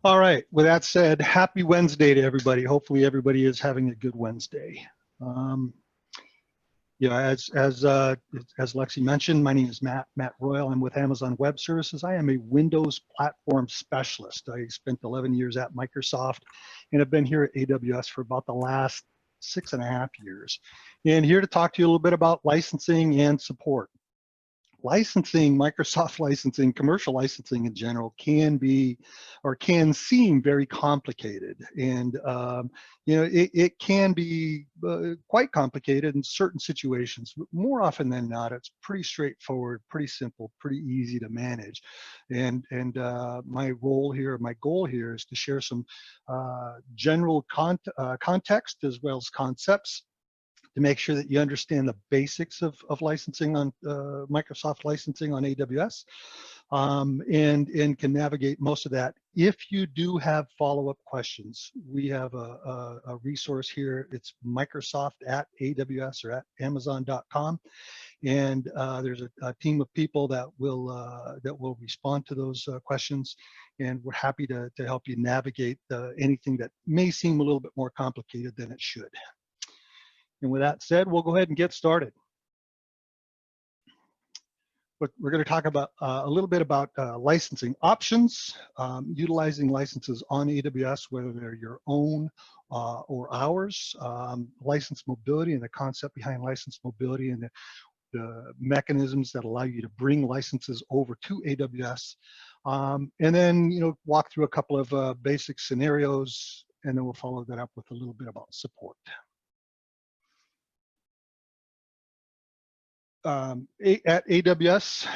All right. With that said, happy Wednesday to everybody. Hopefully, everybody is having a good Wednesday. Um, as Lexi mentioned, my name is Matt Royal. I'm with Amazon Web Services. I am a Windows platform specialist. I spent 11 years at Microsoft, and have been here at AWS for about the last 6.5 years. And here to talk to you a little bit about licensing and support. Licensing, Microsoft licensing, commercial licensing in general can be or can seem very complicated. And, it can be quite complicated in certain situations. But more often than not, it's pretty straightforward, pretty simple, pretty easy to manage. And my goal here is to share some general context as well as concepts to make sure that you understand the basics of licensing on Microsoft licensing on AWS, and can navigate most of that. If you do have follow-up questions, we have a resource here. It's Microsoft at AWS or at Amazon.com, and there's a team of people that will respond to those questions, and we're happy to help you navigate anything that may seem a little bit more complicated than it should. And with that said, we'll go ahead and get started. But we're going to talk about a little bit about licensing options, utilizing licenses on AWS, whether they're your own or ours, license mobility and the concept behind license mobility, and the mechanisms that allow you to bring licenses over to AWS. And then, walk through a couple of basic scenarios, and then we'll follow that up with a little bit about support. At AWS,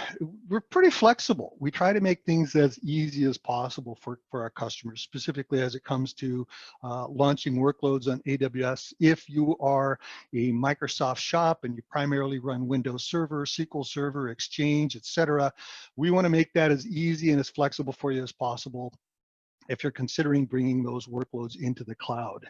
we're pretty flexible. We try to make things as easy as possible for our customers, specifically as it comes to launching workloads on AWS. If you are a Microsoft shop and you primarily run Windows Server, SQL Server, Exchange, etc., we want to make that as easy and as flexible for you as possible if you're considering bringing those workloads into the cloud.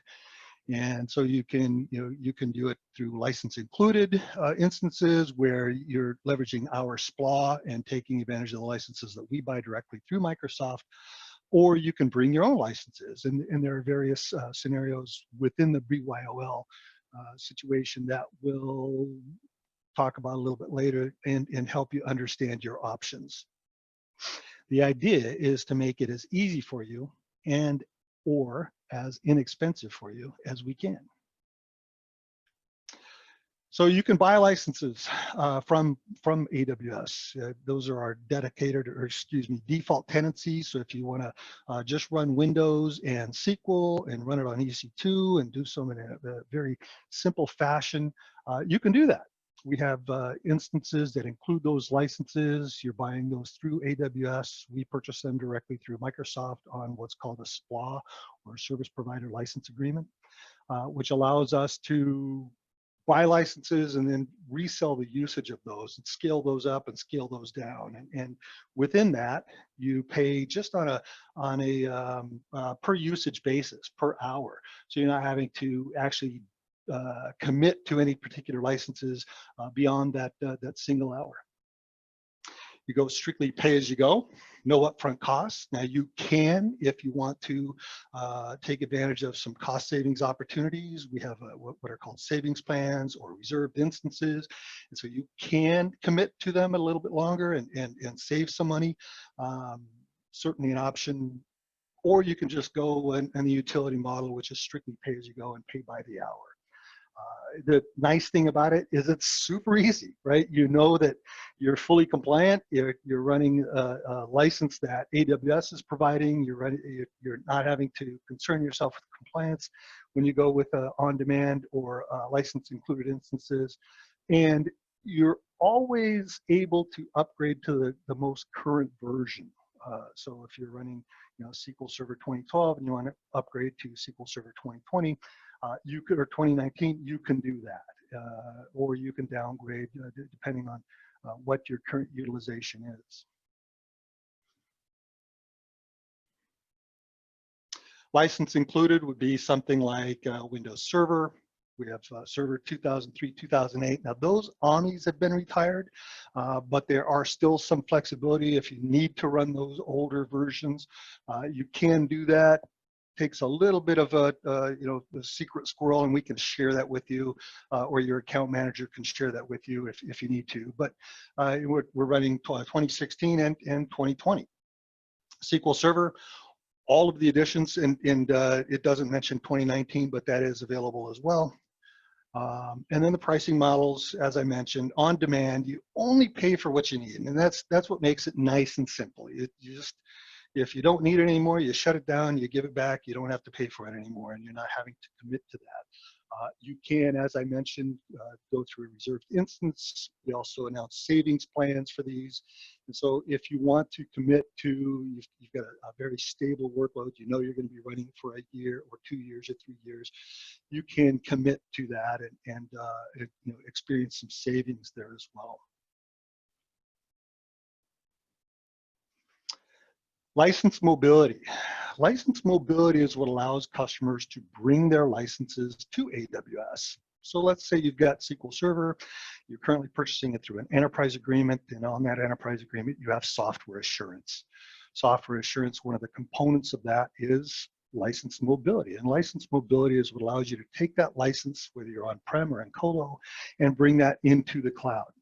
And so you can do it through license included instances where you're leveraging our SPLA and taking advantage of the licenses that we buy directly through Microsoft, or you can bring your own licenses. And there are various scenarios within the BYOL situation that we'll talk about a little bit later and help you understand your options. The idea is to make it as easy for you and or as inexpensive for you as we can. So you can buy licenses from AWS. Those are our dedicated, or default tenancies. So if you want to just run Windows and SQL and run it on EC2 and do so in a very simple fashion, you can do that. We have instances that include those licenses. You're buying those through AWS. We purchase them directly through Microsoft on what's called a SPLA, or Service Provider License Agreement, which allows us to buy licenses and then resell the usage of those and scale those up and scale those down. And within that, you pay just on a per usage basis, per hour. So you're not having to actually commit to any particular licenses beyond that single hour. You go strictly pay as you go, no upfront costs. Now you can, if you want to, take advantage of some cost savings opportunities. We have what are called savings plans or reserved instances. And so you can commit to them a little bit longer and save some money. Certainly an option. Or you can just go in the utility model, which is strictly pay as you go and pay by the hour. The nice thing about it is it's super easy, right? You know that you're fully compliant. You're running a license that AWS is providing. You're not having to concern yourself with compliance when you go with on-demand or license included instances. And you're always able to upgrade to the most current version. So if you're running SQL Server 2012 and you want to upgrade to SQL Server 2020, you could, or 2019, you can do that, or you can downgrade depending on what your current utilization is. License included would be something like Windows Server, We have Server 2003, 2008. Now those AMIs have been retired, but there are still some flexibility. If you need to run those older versions, you can do that. Takes a little bit of a, the secret squirrel, and we can share that with you, or your account manager can share that with you if you need to. But we're running 2016 and 2020. SQL Server, all of the additions, and it doesn't mention 2019, but that is available as well. And then the pricing models, as I mentioned, on demand, you only pay for what you need. And that's what makes it nice and simple. You just, if you don't need it anymore, you shut it down, you give it back, you don't have to pay for it anymore, and you're not having to commit to that. You can, as I mentioned, go through a reserved instance. We also announce savings plans for these. And so if you want to commit to, you've got a very stable workload, you know you're going to be running for a year or 2 years or 3 years, you can commit to that and experience some savings there as well. License mobility. License mobility is what allows customers to bring their licenses to AWS. So let's say you've got SQL Server, you're currently purchasing it through an enterprise agreement, and on that enterprise agreement, you have software assurance. Software assurance, one of the components of that is license mobility. And license mobility is what allows you to take that license, whether you're on-prem or in colo, and bring that into the cloud.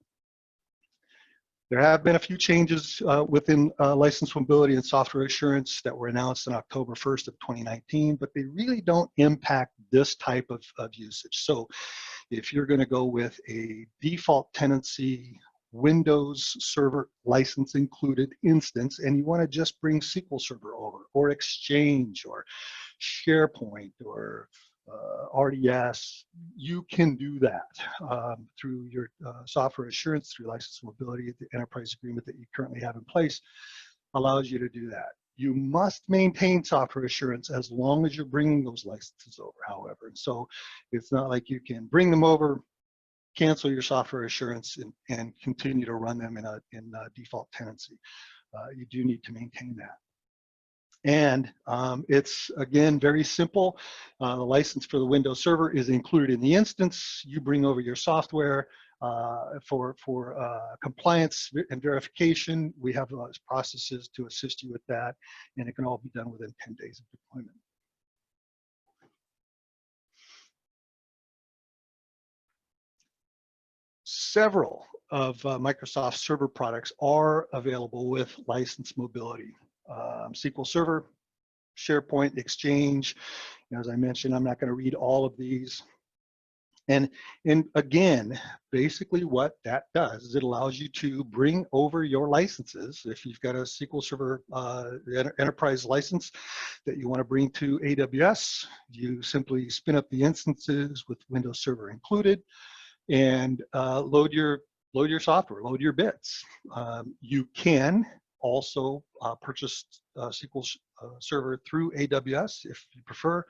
There have been a few changes within license mobility and software assurance that were announced on October 1st of 2019, but they really don't impact this type of usage. So if you're going to go with a default tenancy Windows Server license included instance, and you want to just bring SQL Server over, or Exchange, or SharePoint, or RDS, you can do that through your software assurance, through license mobility. The enterprise agreement that you currently have in place allows you to do that. You must maintain software assurance as long as you're bringing those licenses over, however. So it's not like you can bring them over, cancel your software assurance, and continue to run them in a default tenancy. You do need to maintain that. And it's, again, very simple. The license for the Windows Server is included in the instance. You bring over your software for compliance and verification. We have processes to assist you with that, and it can all be done within 10 days of deployment. Several of Microsoft Server products are available with license mobility. SQL Server, SharePoint, Exchange. As I mentioned, I'm not going to read all of these. And again, basically what that does is it allows you to bring over your licenses. If you've got a SQL Server enterprise license that you want to bring to AWS, you simply spin up the instances with Windows Server included, and load your software, load your bits. You can also purchase SQL Server through AWS if you prefer.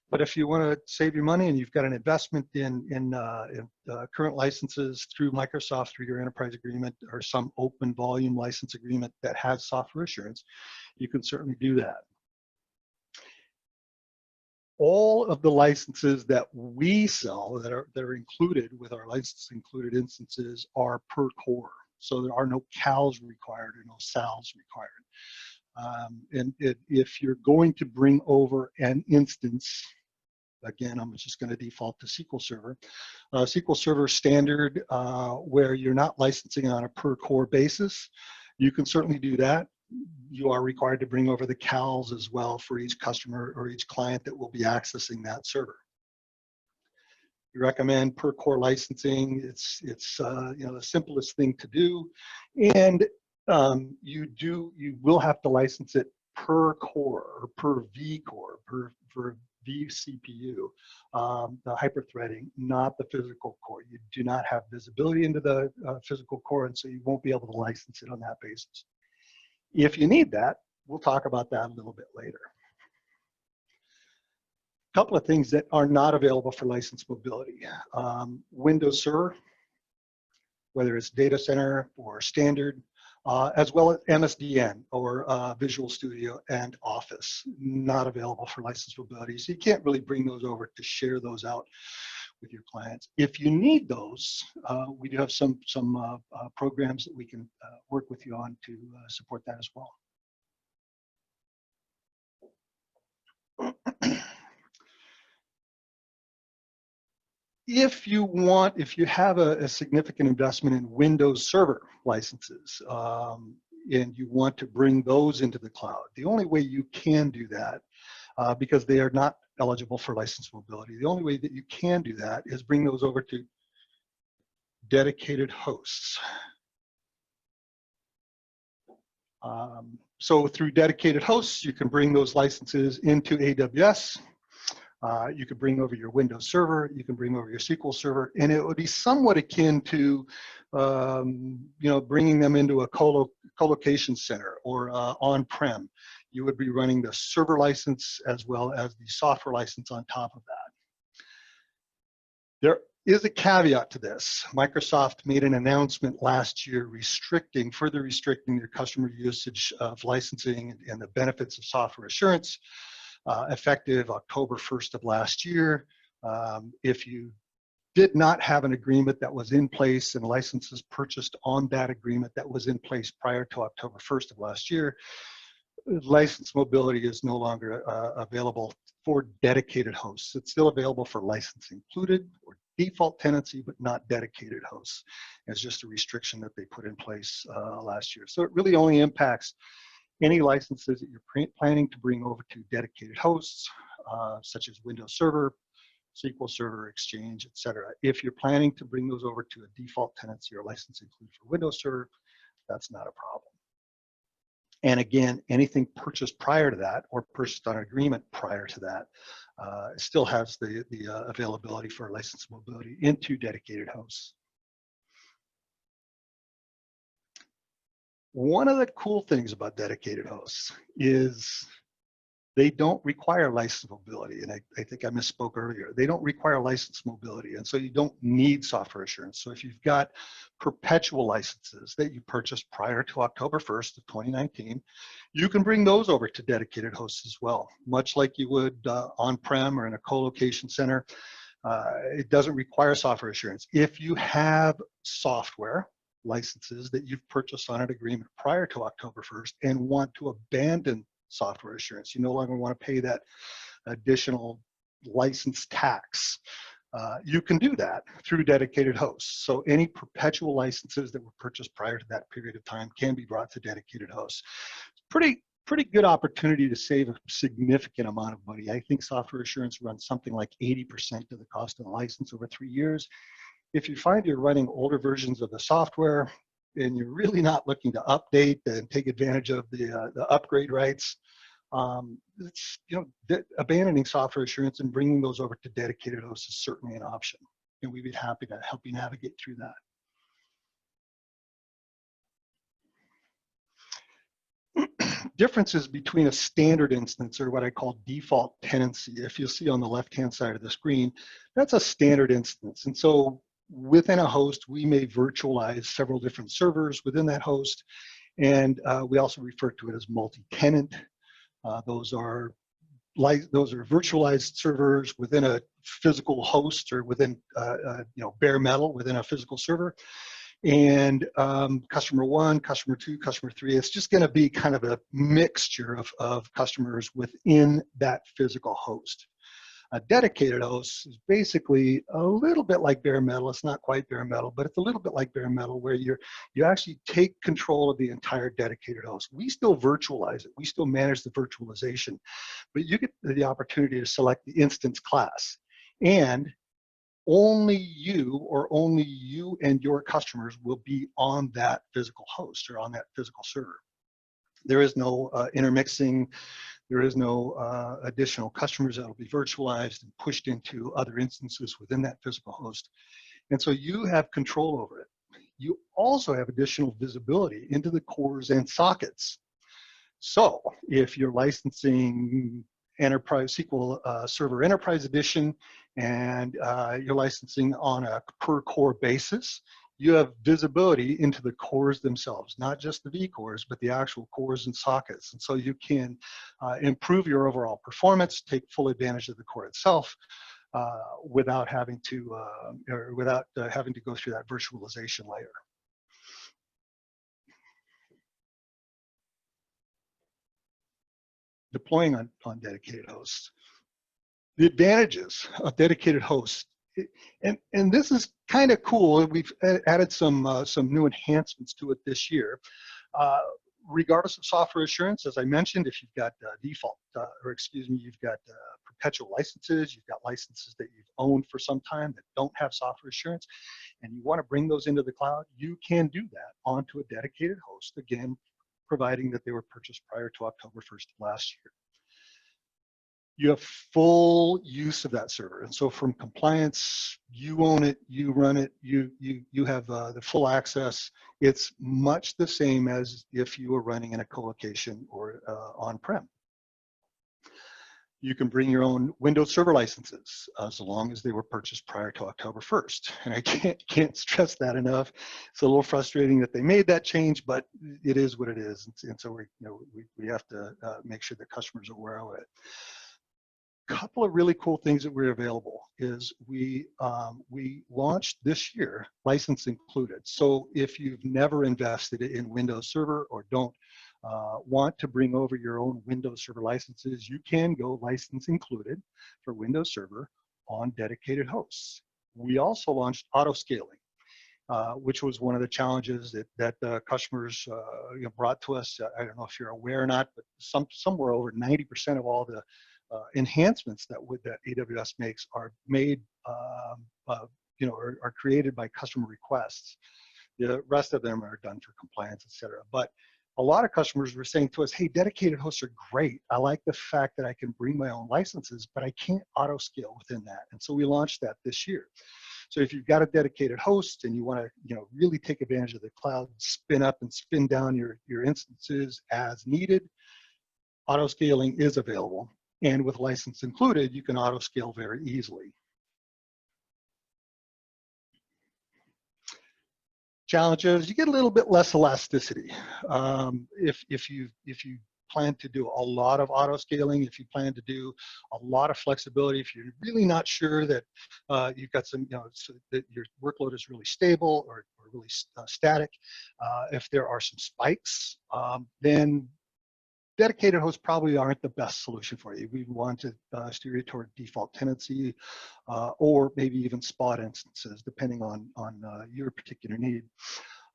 But if you want to save your money and you've got an investment in current licenses through Microsoft, through your enterprise agreement, or some open volume license agreement that has software assurance, you can certainly do that. All of the licenses that we sell that are included with our license included instances are per core. So there are no CALs required or no SALs required. And if you're going to bring over an instance, again, I'm just going to default to SQL Server. SQL Server standard, where you're not licensing on a per core basis, you can certainly do that. You are required to bring over the CALs as well for each customer or each client that will be accessing that server. We recommend per core licensing. It's the simplest thing to do, and you will have to license it per core or per vCore, per vCPU, the hyperthreading, not the physical core. You do not have visibility into the physical core, and so you won't be able to license it on that basis. If you need that, we'll talk about that a little bit later. A couple of things that are not available for license mobility. Windows Server, whether it's data center or standard, as well as MSDN or Visual Studio and Office, not available for license mobility. So you can't really bring those over to share those out with your clients. If you need those, we do have some programs that we can work with you on to support that as well. If you have a significant investment in Windows Server licenses, and you want to bring those into the cloud, the only way you can do that, because they are not eligible for license mobility, the only way that you can do that is bring those over to dedicated hosts. So through dedicated hosts, you can bring those licenses into AWS. You could bring over your Windows Server, you can bring over your SQL Server, and it would be somewhat akin to, bringing them into a colocation center or on-prem. You would be running the server license as well as the software license on top of that. There is a caveat to this. Microsoft made an announcement last year further restricting their customer usage of licensing and the benefits of software assurance. Effective October 1st of last year. If you did not have an agreement that was in place and licenses purchased on that agreement that was in place prior to October 1st of last year, license mobility is no longer available for dedicated hosts. It's still available for license included or default tenancy, but not dedicated hosts. It's just a restriction that they put in place last year. So it really only impacts any licenses that you're planning to bring over to dedicated hosts, such as Windows Server, SQL Server, Exchange, etc. If you're planning to bring those over to a default tenancy or license included for Windows Server, that's not a problem. And again, anything purchased prior to that or purchased on agreement prior to that still has the availability for license mobility into dedicated hosts. One of the cool things about dedicated hosts is they don't require license mobility. And I think I misspoke earlier. They don't require license mobility. And so you don't need software assurance. So if you've got perpetual licenses that you purchased prior to October 1st of 2019, you can bring those over to dedicated hosts as well, much like you would on-prem or in a co-location center. It doesn't require software assurance. If you have software licenses that you've purchased on an agreement prior to October 1st and want to abandon software assurance, you no longer want to pay that additional license tax, you can do that through dedicated hosts. So any perpetual licenses that were purchased prior to that period of time can be brought to dedicated hosts. Pretty good opportunity to save a significant amount of money. I think software assurance runs something like 80% of the cost of the license over 3 years. If you find you're running older versions of the software and you're really not looking to update and take advantage of the upgrade rights, abandoning software assurance and bringing those over to dedicated hosts is certainly an option. And we'd be happy to help you navigate through that. Differences between a standard instance or what I call default tenancy. If you'll see on the left-hand side of the screen, that's a standard instance. And so within a host, we may virtualize several different servers within that host. And we also refer to it as multi-tenant. Those are virtualized servers within a physical host or within bare metal within a physical server. And customer 1, customer 2, customer 3, it's just going to be kind of a mixture of customers within that physical host. A dedicated host is basically a little bit like bare metal. It's not quite bare metal, but it's a little bit like bare metal where you actually take control of the entire dedicated host. We still virtualize it. We still manage the virtualization, but you get the opportunity to select the instance class. And only you and your customers will be on that physical host or on that physical server. There is no intermixing. There is no additional customers that will be virtualized and pushed into other instances within that physical host. And so you have control over it. You also have additional visibility into the cores and sockets. So if you're licensing Enterprise SQL Server Enterprise Edition and you're licensing on a per core basis, you have visibility into the cores themselves, not just the vCores, but the actual cores and sockets. And so you can improve your overall performance, take full advantage of the core itself, without having to having to go through that virtualization layer. Deploying on dedicated hosts. The advantages of dedicated hosts, and this is kind of cool. We've added some new enhancements to it this year. Regardless of software assurance, as I mentioned, if you've got you've got perpetual licenses, you've got licenses that you've owned for some time that don't have software assurance, and you want to bring those into the cloud, you can do that onto a dedicated host, again, providing that they were purchased prior to October 1st of last year. You have full use of that server, and so from compliance, you own it, you run it, you have the full access. It's much the same as if you were running in a co-location or on-prem. You can bring your own Windows Server licenses as long as they were purchased prior to October 1st. And I can't stress that enough. It's a little frustrating that they made that change, but it is what it is. And so we have to make sure that customers are aware of it. Couple of really cool things that were available is we launched this year license included. So if you've never invested in Windows Server or don't want to bring over your own Windows Server licenses, you can go license included for Windows Server on dedicated hosts. We also launched auto scaling, which was one of the challenges that customers brought to us. I don't know if you're aware or not, but somewhere over 90% of all the enhancements that AWS makes are made, are created by customer requests. The rest of them are done for compliance, et cetera. But a lot of customers were saying to us, hey, dedicated hosts are great. I like the fact that I can bring my own licenses, but I can't auto scale within that. And so we launched that this year. So if you've got a dedicated host and you want to really take advantage of the cloud, spin up and spin down your instances as needed, auto scaling is available. And with license included, you can auto scale very easily. Challenges, you get a little bit less elasticity. If you plan to do a lot of auto scaling, if you plan to do a lot of flexibility, if you're really not sure that you've got some, so that your workload is really stable or really static, if there are some spikes, then dedicated hosts probably aren't the best solution for you. We want to steer you toward default tenancy or maybe even spot instances, depending on your particular need.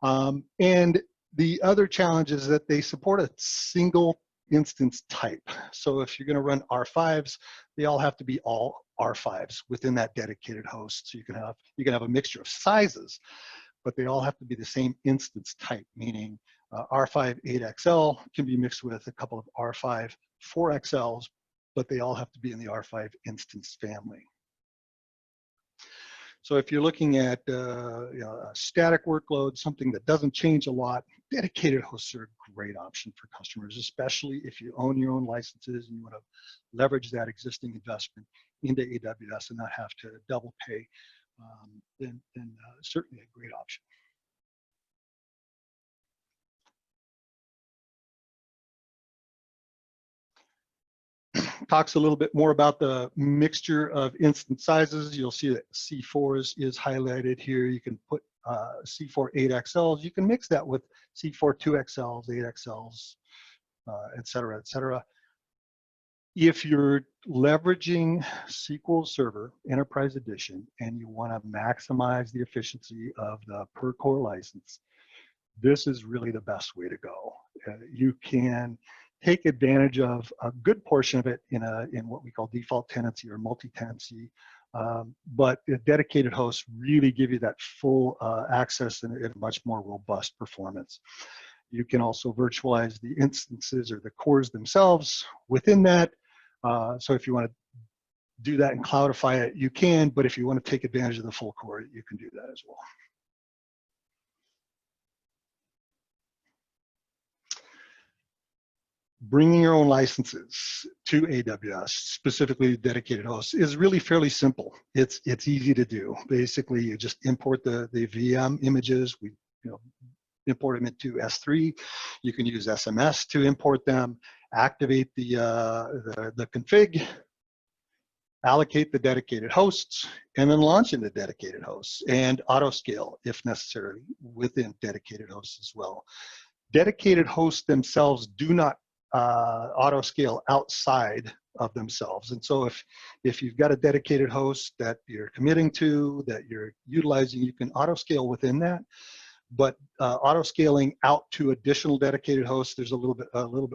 And the other challenge is that they support a single instance type. So if you're going to run R5s, they all have to be all R5s within that dedicated host. So you can have a mixture of sizes, but they all have to be the same instance type, meaning R5 8XL can be mixed with a couple of R5 4XLs, but they all have to be in the R5 instance family. So if you're looking at a static workload, something that doesn't change a lot, dedicated hosts are a great option for customers, especially if you own your own licenses and you want to leverage that existing investment into AWS and not have to double pay, then certainly a great option. Talks a little bit more about the mixture of instance sizes. You'll see that C4 is highlighted here. You can put C4 8XLs. You can mix that with C4 2XLs, 8XLs, et cetera, et cetera. If you're leveraging SQL Server Enterprise Edition and you want to maximize the efficiency of the per core license, this is really the best way to go. You can take advantage of a good portion of it in what we call default tenancy or multi-tenancy, but the dedicated hosts really give you that full access and a much more robust performance. You can also virtualize the instances or the cores themselves within that. So if you want to do that and cloudify it, you can, but if you want to take advantage of the full core, you can do that as well. Bringing your own licenses to AWS, specifically dedicated hosts, is really fairly simple. It's easy to do. Basically, you just import the VM images. We import them into S3. You can use SMS to import them. Activate the config. allocate the dedicated hosts, and then launch into dedicated hosts, and auto scale if necessary within dedicated hosts as well. Dedicated hosts themselves do not auto scale outside of themselves. And so if you've got a dedicated host that you're committing to, that you're utilizing, you can auto scale within that. But auto scaling out to additional dedicated hosts, there's a little bit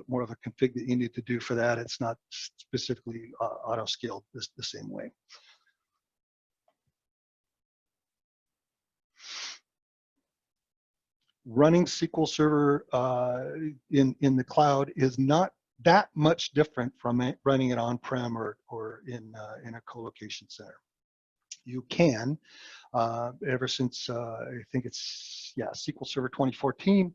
more of a config that you need to do for that. It's not specifically auto scaled the same way. Running SQL Server in the cloud is not that much different from running it on-prem or in a co-location center. You can, ever since I think it's SQL Server 2014,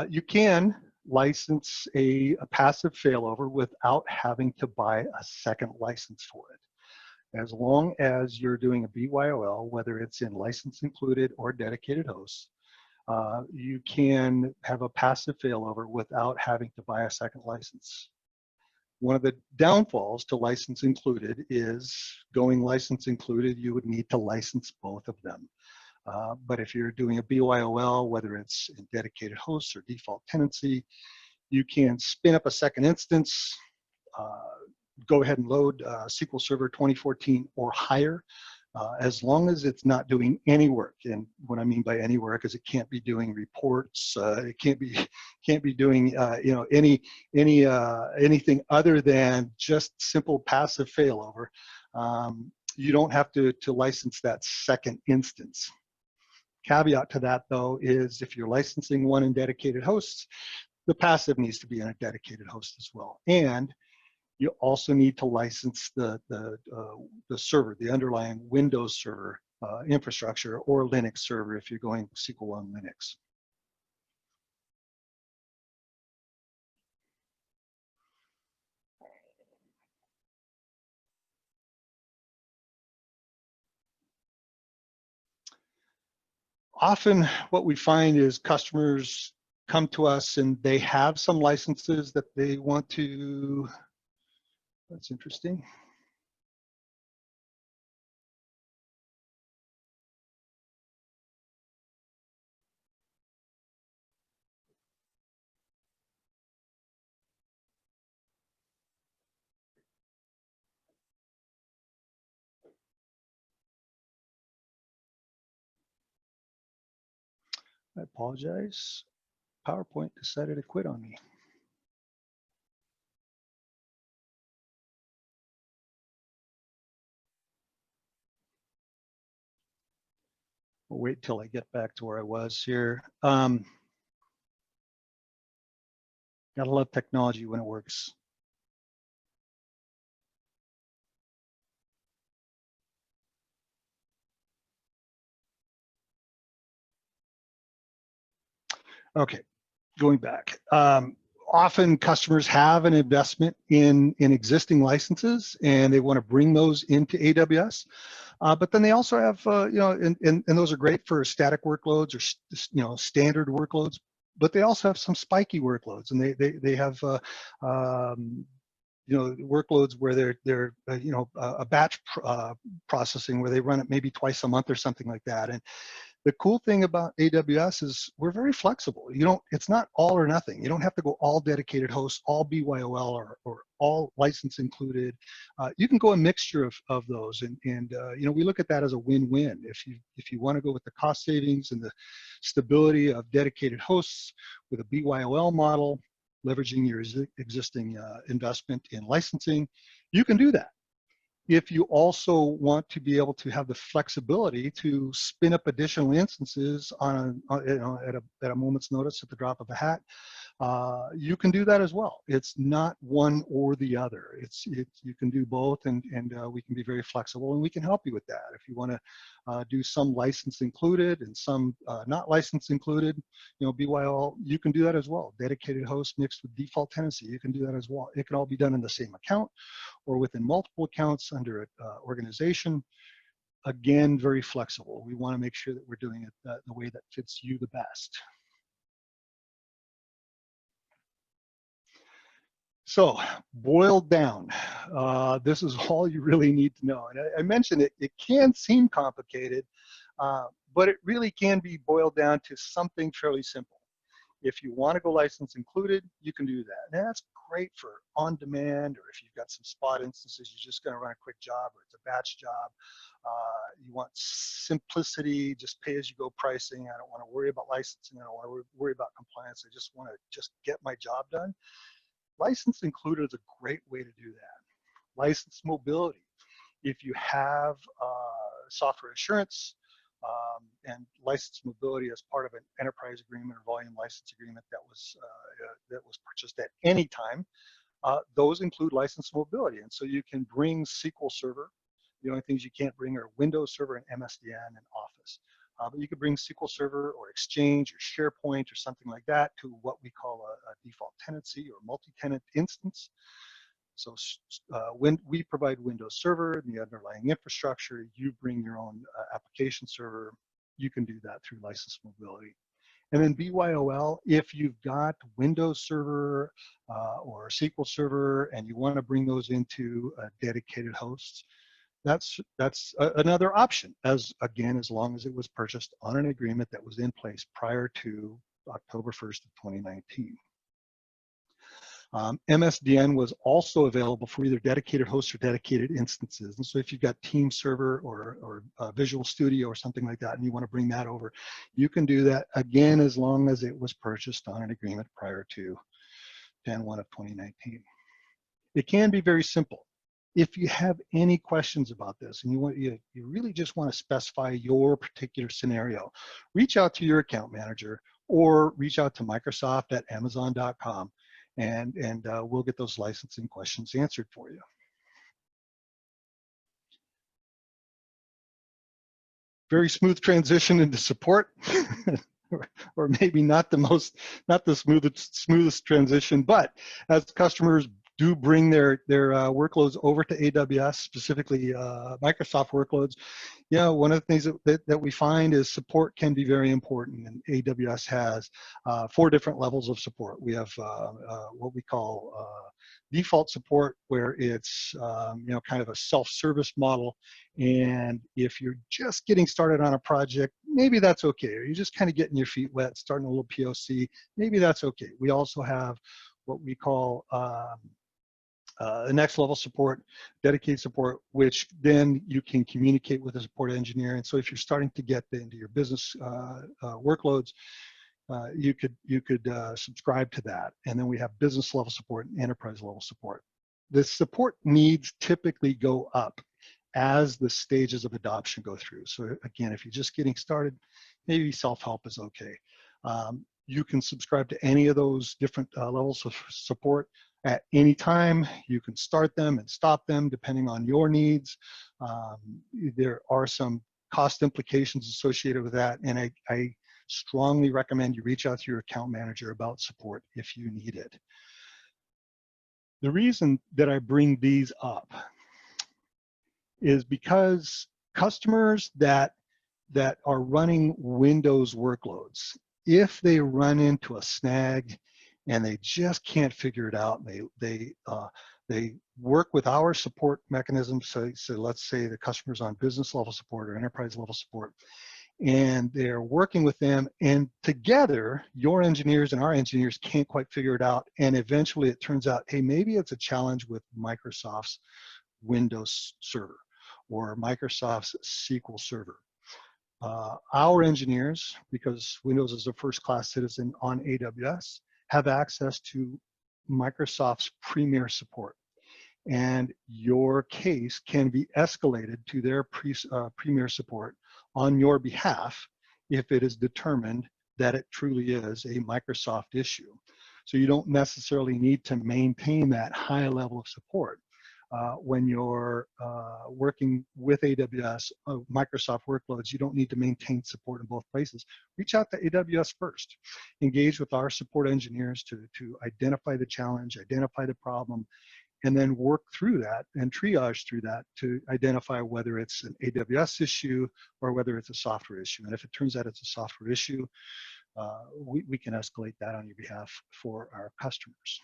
you can license a passive failover without having to buy a second license for it. As long as you're doing a BYOL, whether it's in license included or dedicated hosts, you can have a passive failover without having to buy a second license. One of the downfalls to license included is going license included, you would need to license both of them. But if you're doing a BYOL, whether it's in dedicated hosts or default tenancy, you can spin up a second instance, go ahead and load SQL Server 2014 or higher, as long as it's not doing any work. And what I mean by any work is it can't be doing reports, it can't be doing anything other than just simple passive failover. You don't have to license that second instance. Caveat to that though is if you're licensing one in dedicated hosts, the passive needs to be in a dedicated host as well. And you also need to license the server, the underlying Windows server infrastructure, or Linux server if you're going SQL on Linux. Often what we find is customers come to us and they have some licenses that they want to, that's interesting. I apologize. PowerPoint decided to quit on me. We'll wait till I get back to where I was here. Gotta love technology when it works. Okay, going back. Often customers have an investment in existing licenses and they want to bring those into AWS. But then they also have, and those are great for static workloads or, standard workloads, but they also have some spiky workloads, and they have, workloads where they're a batch processing where they run it maybe twice a month or something like that. And the cool thing about AWS is we're very flexible. It's not all or nothing. You don't have to go all dedicated hosts, all BYOL, or all license included. You can go a mixture of those, and we look at that as a win-win. If you want to go with the cost savings and the stability of dedicated hosts with a BYOL model, leveraging your existing investment in licensing, you can do that. If you also want to be able to have the flexibility to spin up additional instances at a moment's notice, at the drop of a hat, you can do that as well. It's not one or the other. You can do both, and we can be very flexible, and we can help you with that. If you want to do some license included and some not license included, BYOL, you can do that as well. Dedicated host mixed with default tenancy, you can do that as well. It can all be done in the same account or within multiple accounts under an organization. Again, very flexible. We want to make sure that we're doing it the way that fits you the best. So boiled down, this is all you really need to know. And I mentioned it, it can seem complicated, but it really can be boiled down to something fairly simple. If you want to go license included, you can do that. And that's great for on demand, or if you've got some spot instances, you're just going to run a quick job or it's a batch job. You want simplicity, just pay as you go pricing. I don't want to worry about licensing. I don't want to worry about compliance. I just want to just get my job done. License included is a great way to do that. License mobility. If you have software assurance and license mobility as part of an enterprise agreement or volume license agreement that was purchased at any time, those include license mobility. And so you can bring SQL Server. The only things you can't bring are Windows Server and MSDN and Office. But you could bring SQL Server or Exchange or SharePoint or something like that to what we call a default tenancy or multi-tenant instance. So when we provide Windows Server and the underlying infrastructure, you bring your own application server. You can do that through license mobility. And then BYOL, if you've got Windows Server or SQL Server and you want to bring those into a dedicated host, that's another option, as long as it was purchased on an agreement that was in place prior to October 1st of 2019. MSDN was also available for either dedicated hosts or dedicated instances. And so if you've got Team Server or Visual Studio or something like that, and you want to bring that over, you can do that, again, as long as it was purchased on an agreement prior to 10/1 of 2019. It can be very simple. If you have any questions about this and you really just want to specify your particular scenario, reach out to your account manager or reach out to Microsoft at Amazon.com, and we'll get those licensing questions answered for you. Very smooth transition into support. or maybe not the smoothest transition, but as customers do bring their workloads over to AWS, specifically Microsoft workloads, one of the things that we find is support can be very important, and AWS has 4 different levels of support. We have what we call default support, where it's kind of a self-service model, and if you're just getting started on a project, maybe that's okay. Or you're just kind of getting your feet wet, starting a little POC, maybe that's okay. We also have what we call the next level support, dedicated support, which then you can communicate with a support engineer. And so if you're starting to get into your business workloads, you could subscribe to that. And then we have business level support and enterprise level support. The support needs typically go up as the stages of adoption go through. So again, if you're just getting started, maybe self-help is okay. You can subscribe to any of those different levels of support at any time. You can start them and stop them depending on your needs. There are some cost implications associated with that, and I strongly recommend you reach out to your account manager about support if you need it. The reason that I bring these up is because customers that are running Windows workloads, if they run into a snag and they just can't figure it out, they work with our support mechanisms. So let's say the customer's on business level support or enterprise level support, and they're working with them, and together your engineers and our engineers can't quite figure it out, and eventually it turns out, hey, maybe it's a challenge with Microsoft's Windows Server or Microsoft's SQL Server. Our engineers, because Windows is a first-class citizen on AWS, have access to Microsoft's Premier support. And your case can be escalated to their Premier support on your behalf if it is determined that it truly is a Microsoft issue. So you don't necessarily need to maintain that high level of support. When you're working with AWS, Microsoft workloads, you don't need to maintain support in both places. Reach out to AWS first. Engage with our support engineers to identify the challenge, identify the problem, and then work through that and triage through that to identify whether it's an AWS issue or whether it's a software issue. And if it turns out it's a software issue, we can escalate that on your behalf for our customers.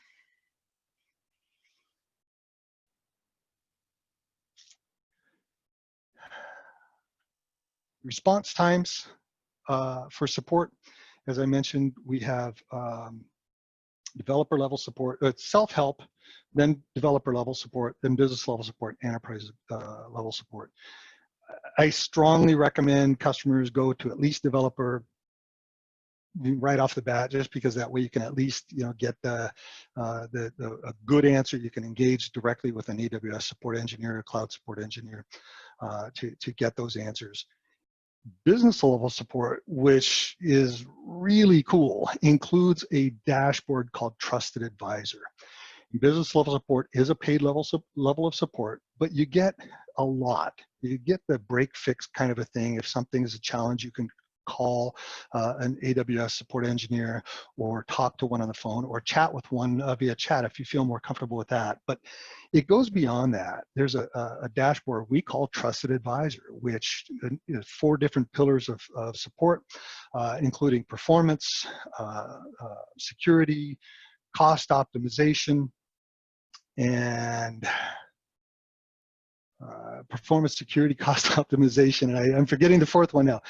Response times for support. As I mentioned, we have developer level support, self-help, then developer level support, then business level support, enterprise level support. I strongly recommend customers go to at least developer right off the bat, just because that way you can at least get a good answer. You can engage directly with an AWS support engineer, a cloud support engineer to get those answers. Business level support, which is really cool, includes a dashboard called Trusted Advisor. Business level support is a paid level of support, but you get a lot. You get the break fix kind of a thing. If something is a challenge, you can call an AWS support engineer or talk to one on the phone or chat with one via chat if you feel more comfortable with that. But it goes beyond that. There's a dashboard we call Trusted Advisor, which is 4 different pillars of support, including performance, security, cost optimization, and performance, security, cost optimization, and I'm forgetting the 4th one now.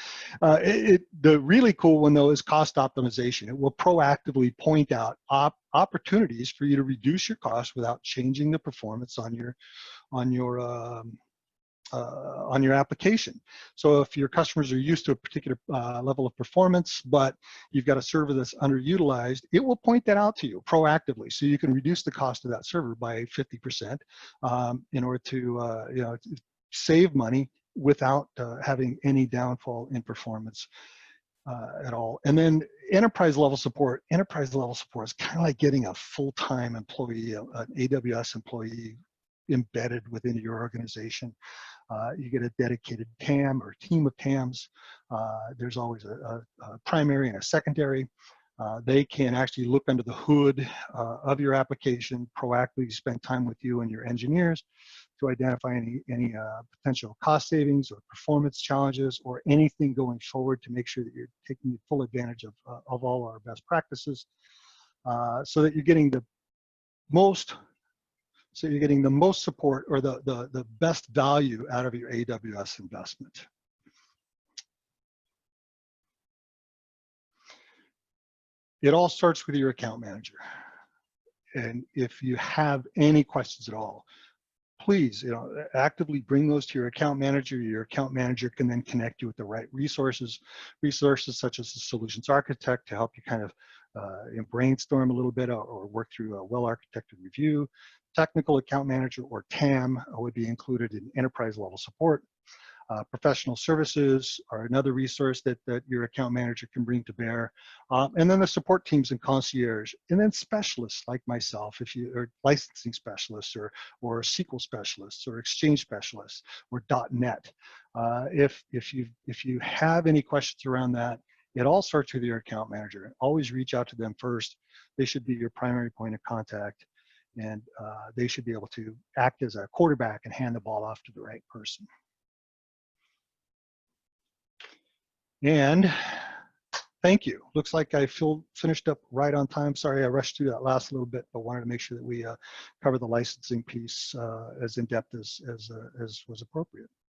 The really cool one though is cost optimization. It will proactively point out opportunities for you to reduce your costs without changing the performance on your application. So if your customers are used to a particular level of performance, but you've got a server that's underutilized, it will point that out to you proactively. So you can reduce the cost of that server by 50% in order to save money without having any downfall in performance at all. And then enterprise level support. Enterprise level support is kind of like getting a full-time employee, an AWS employee embedded within your organization. You get a dedicated TAM or team of TAMs. There's always a primary and a secondary. They can actually look under the hood of your application, proactively spend time with you and your engineers to identify any potential cost savings or performance challenges or anything going forward to make sure that you're taking full advantage of all our best practices so that you're getting the most support or the best value out of your AWS investment. It all starts with your account manager. And if you have any questions at all, please actively bring those to your account manager. Your account manager can then connect you with the right resources such as the solutions architect to help you kind of brainstorm a little bit or work through a well-architected review. Technical account manager or TAM would be included in enterprise level support. Professional services are another resource that your account manager can bring to bear. And then the support teams and concierge, and then specialists like myself, if you are licensing specialists or SQL specialists or Exchange specialists or .NET. If you have any questions around that, it all starts with your account manager. Always reach out to them first. They should be your primary point of contact, and they should be able to act as a quarterback and hand the ball off to the right person. And thank you. Looks like I finished up right on time. Sorry I rushed through that last little bit, but wanted to make sure that we cover the licensing piece as in depth as was appropriate.